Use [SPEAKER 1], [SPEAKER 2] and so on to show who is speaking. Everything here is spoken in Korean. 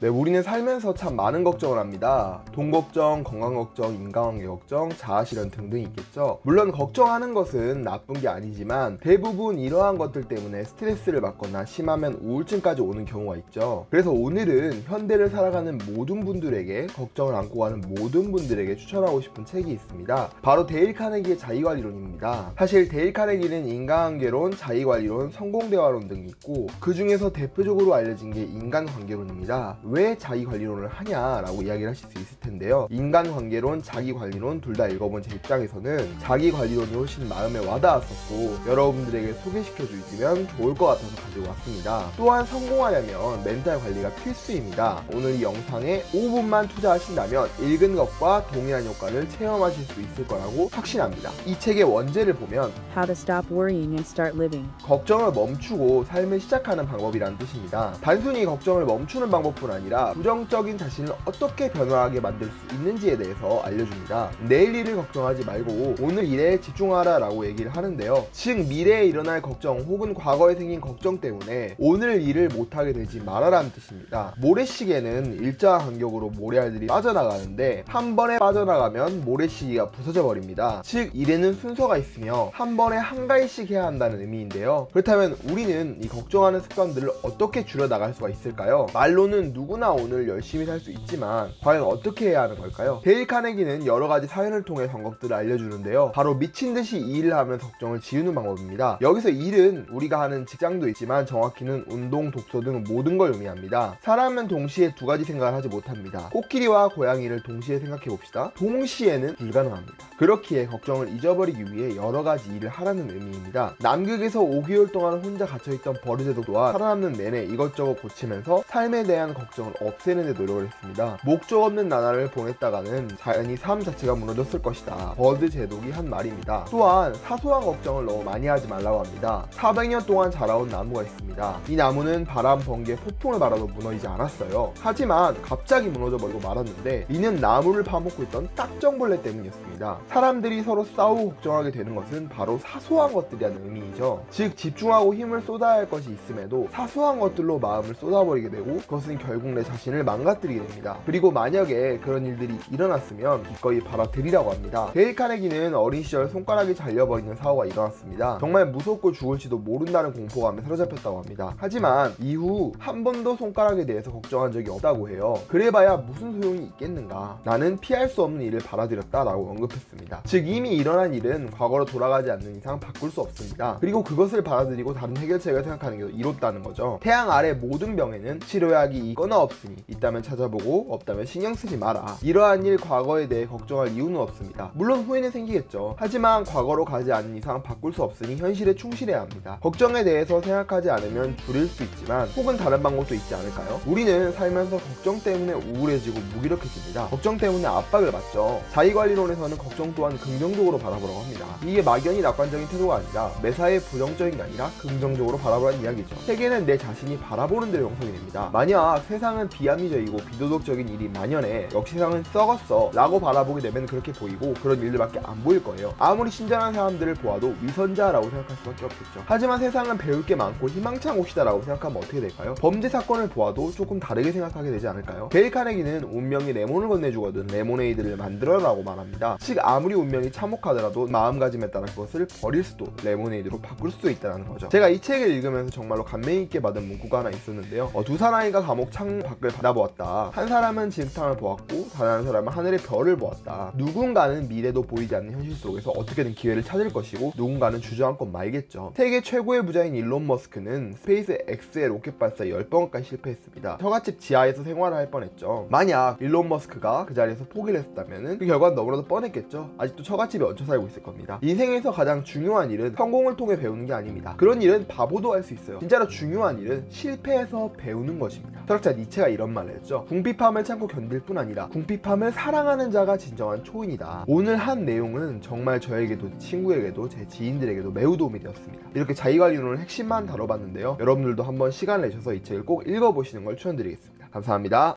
[SPEAKER 1] 네, 우리는 살면서 참 많은 걱정을 합니다. 돈 걱정, 건강 걱정, 인간관계 걱정, 자아실현 등등 있겠죠. 물론 걱정하는 것은 나쁜 게 아니지만 대부분 이러한 것들 때문에 스트레스를 받거나 심하면 우울증까지 오는 경우가 있죠. 그래서 오늘은 현대를 살아가는 모든 분들에게, 걱정을 안고 가는 모든 분들에게 추천하고 싶은 책이 있습니다. 바로 데일 카네기의 자기관리론입니다. 사실 데일 카네기는 인간관계론, 자기관리론, 성공대화론 등이 있고 그 중에서 대표적으로 알려진 게 인간관계론입니다. 왜 자기관리론을 하냐라고 이야기를 하실 수 있을 텐데요. 인간관계론, 자기관리론 둘 다 읽어본 제 입장에서는 자기관리론이 훨씬 마음에 와닿았었고 여러분들에게 소개시켜 주시면 좋을 것 같아서 가지고 왔습니다. 또한 성공하려면 멘탈 관리가 필수입니다. 오늘 이 영상에 5분만 투자하신다면 읽은 것과 동일한 효과를 체험하실 수 있을 거라고 확신합니다. 이 책의 원제를 보면
[SPEAKER 2] How to stop worrying and start living.
[SPEAKER 1] 걱정을 멈추고 삶을 시작하는 방법이라는 뜻입니다. 단순히 걱정을 멈추는 방법뿐 아니라 부정적인 자신을 어떻게 변화하게 만들 수 있는지에 대해서 알려줍니다. 내일 일을 걱정하지 말고 오늘 일에 집중하라 라고 얘기를 하는데요. 즉 미래에 일어날 걱정 혹은 과거에 생긴 걱정 때문에 오늘 일을 못하게 되지 말아라는 뜻입니다. 모래시계는 일정한 간격으로 모래알들이 빠져나가는데 한 번에 빠져나가면 모래시계가 부서져 버립니다. 즉 일에는 순서가 있으며 한 번에 한 가지씩 해야 한다는 의미인데요. 그렇다면 우리는 이 걱정하는 습관들을 어떻게 줄여나갈 수가 있을까요? 말로는 누구나 오늘 열심히 살 수 있지만 과연 어떻게 해야 하는 걸까요? 데일 카네기는 여러가지 사연을 통해 방법들을 알려주는데요. 바로 미친듯이 일을 하면서 걱정을 지우는 방법입니다. 여기서 일은 우리가 하는 직장도 있지만 정확히는 운동, 독서 등 모든 걸 의미합니다. 사람은 동시에 두 가지 생각을 하지 못합니다. 코끼리와 고양이를 동시에 생각해 봅시다. 동시에는 불가능합니다. 그렇기에 걱정을 잊어버리기 위해 여러가지 일을 하라는 의미입니다. 남극에서 5개월 동안 혼자 갇혀있던 버르제도 또한 살아남는 내내 이것저것 고치면서 삶에 대한 걱정을 없애는 데 노력을 했습니다. 목적 없는 나날을 보냈다가는 자연히 삶 자체가 무너졌을 것이다. 버드 제독이 한 말입니다. 또한 사소한 걱정을 너무 많이 하지 말라고 합니다. 400년 동안 자라온 나무가 있습니다. 이 나무는 바람, 번개, 폭풍을 받아도 무너지지 않았어요. 하지만 갑자기 무너져버리고 말았는데 이는 나무를 파먹고 있던 딱정벌레 때문이었습니다. 사람들이 서로 싸우고 걱정하게 되는 것은 바로 사소한 것들이라는 의미이죠. 즉 집중하고 힘을 쏟아야 할 것이 있음에도 사소한 것들로 마음을 쏟아버리게 되고 그것은 결국 내 자신을 망가뜨리게 됩니다. 그리고 만약에 그런 일들이 일어났으면 기꺼이 받아들이라고 합니다. 데일 카네기는 어린 시절 손가락이 잘려버리는 사고가 일어났습니다. 정말 무섭고 죽을지도 모른다는 공포감에 사로잡혔다고 합니다. 하지만 이후 한 번도 손가락에 대해서 걱정한 적이 없다고 해요. 그래봐야 무슨 소용이 있겠는가. 나는 피할 수 없는 일을 받아들였다 라고 언급했습니다. 즉 이미 일어난 일은 과거로 돌아가지 않는 이상 바꿀 수 없습니다. 그리고 그것을 받아들이고 다른 해결책을 생각하는 게 이롭다는 거죠. 태양 아래 모든 병에는 치료약이 있거나 없으니 있다면 찾아보고 없다면 신경 쓰지 마라. 이러한 일 과거에 대해 걱정할 이유는 없습니다. 물론 후회는 생기겠죠. 하지만 과거로 가지 않는 이상 바꿀 수 없으니 현실에 충실해야 합니다. 걱정에 대해서 생각하지 않으면 줄일 수 있지만 혹은 다른 방법도 있지 않을까요? 우리는 살면서 걱정 때문에 우울해지고 무기력해집니다. 걱정 때문에 압박을 받죠. 자기관리론에서는 걱정 또한 긍정적으로 바라보라고 합니다. 이게 막연히 낙관적인 태도가 아니라 매사에 부정적인 게 아니라 긍정적으로 바라보라는 이야기죠. 세계는 내 자신이 바라보는 대로 형성이 됩니다. 만약 세상은 비합리적이고 비도덕적인 일이 만연해 역시 세상은 썩었어 라고 바라보게 되면 그렇게 보이고 그런 일들밖에 안 보일 거예요. 아무리 친절한 사람들을 보아도 위선자라고 생각할 수밖에 없겠죠. 하지만 세상은 배울 게 많고 희망찬 곳이다 라고 생각하면 어떻게 될까요? 범죄 사건을 보아도 조금 다르게 생각하게 되지 않을까요? 데일 카네기는 운명이 레몬을 건네주거든 레모네이드를 만들어라 라고 말합니다. 즉 아무리 운명이 참혹하더라도 마음가짐에 따라 그것을 버릴 수도 레모네이드로 바꿀 수도 있다는 거죠. 제가 이 책을 읽으면서 정말로 감명 있게 받은 문구가 하나 있었는데요. 두 사나이가 감옥 창 밖을 바라보았다. 한 사람은 진흙탕을 보았고 다른 한 사람은 하늘의 별을 보았다. 누군가는 미래도 보이지 않는 현실 속에서 어떻게든 기회를 찾을 것이고 누군가는 주저앉고 말겠죠. 세계 최고의 부자인 일론 머스크는 스페이스 X의 로켓 발사 10번까지 실패했습니다. 처갓집 지하에서 생활을 할 뻔했죠. 만약 일론 머스크가 그 자리에서 포기를 했다면 그 결과는 너무나도 뻔했겠죠. 아직도 처갓집에 얹혀 살고 있을 겁니다. 인생에서 가장 중요한 일은 성공을 통해 배우는 게 아닙니다. 그런 일은 바보도 할 수 있어요. 진짜로 중요한 일은 실패해서 배우는 것입니다. 철학자 니체가 이런 말을 했죠. 궁핍함을 참고 견딜 뿐 아니라 궁핍함을 사랑하는 자가 진정한 초인이다. 오늘 한 내용은 정말 저에게도 친구에게도 제 지인들에게도 매우 도움이 되었습니다. 이렇게 자기관리론의 핵심만 다뤄봤는데요. 여러분들도 한번 시간을 내셔서 이 책을 꼭 읽어보시는 걸 추천드리겠습니다. 감사합니다.